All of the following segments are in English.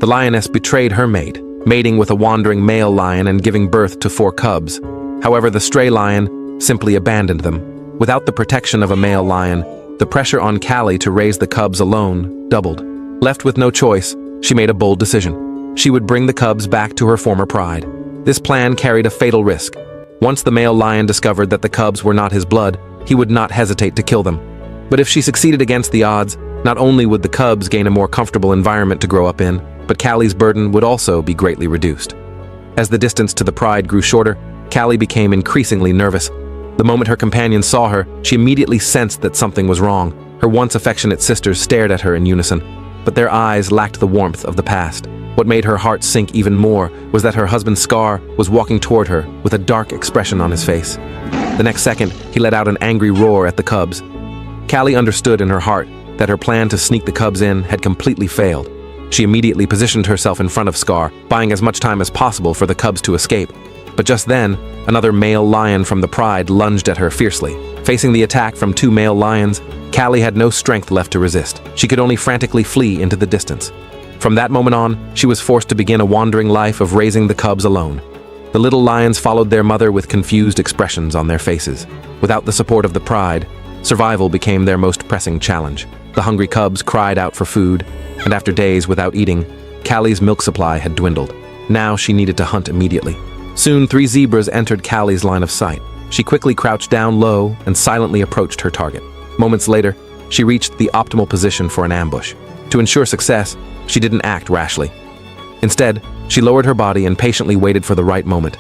The lioness betrayed her mate, mating with a wandering male lion and giving birth to 4 cubs. However, the stray lion simply abandoned them. Without the protection of a male lion, the pressure on Callie to raise the cubs alone doubled. Left with no choice, she made a bold decision. She would bring the cubs back to her former pride. This plan carried a fatal risk. Once the male lion discovered that the cubs were not his blood, he would not hesitate to kill them. But if she succeeded against the odds, not only would the cubs gain a more comfortable environment to grow up in, but Callie's burden would also be greatly reduced. As the distance to the pride grew shorter, Callie became increasingly nervous. The moment her companions saw her, she immediately sensed that something was wrong. Her once affectionate sisters stared at her in unison, but their eyes lacked the warmth of the past. What made her heart sink even more was that her husband Scar was walking toward her with a dark expression on his face. The next second, he let out an angry roar at the cubs. Callie understood in her heart that her plan to sneak the cubs in had completely failed. She immediately positioned herself in front of Scar, buying as much time as possible for the cubs to escape. But just then, another male lion from the pride lunged at her fiercely. Facing the attack from 2 male lions, Callie had no strength left to resist. She could only frantically flee into the distance. From that moment on, she was forced to begin a wandering life of raising the cubs alone. The little lions followed their mother with confused expressions on their faces. Without the support of the pride, survival became their most pressing challenge. The hungry cubs cried out for food, and after days without eating, Callie's milk supply had dwindled. Now she needed to hunt immediately. Soon 3 zebras entered Callie's line of sight. She quickly crouched down low and silently approached her target. Moments later, she reached the optimal position for an ambush. To ensure success, she didn't act rashly. Instead, she lowered her body and patiently waited for the right moment.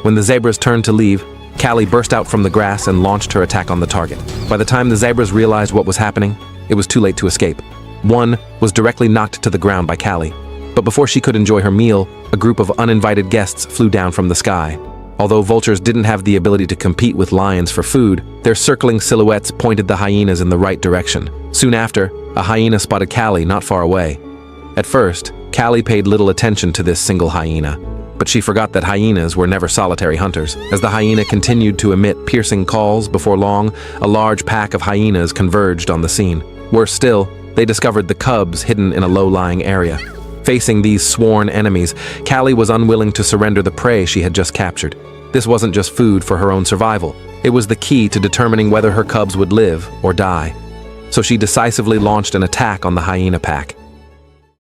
When the zebras turned to leave, Callie burst out from the grass and launched her attack on the target. By the time the zebras realized what was happening, it was too late to escape. One was directly knocked to the ground by Callie. But before she could enjoy her meal, a group of uninvited guests flew down from the sky. Although vultures didn't have the ability to compete with lions for food, their circling silhouettes pointed the hyenas in the right direction. Soon after, a hyena spotted Callie not far away. At first, Callie paid little attention to this single hyena, but she forgot that hyenas were never solitary hunters. As the hyena continued to emit piercing calls, before long, a large pack of hyenas converged on the scene. Worse still, they discovered the cubs hidden in a low-lying area. Facing these sworn enemies, Callie was unwilling to surrender the prey she had just captured. This wasn't just food for her own survival. It was the key to determining whether her cubs would live or die. So she decisively launched an attack on the hyena pack.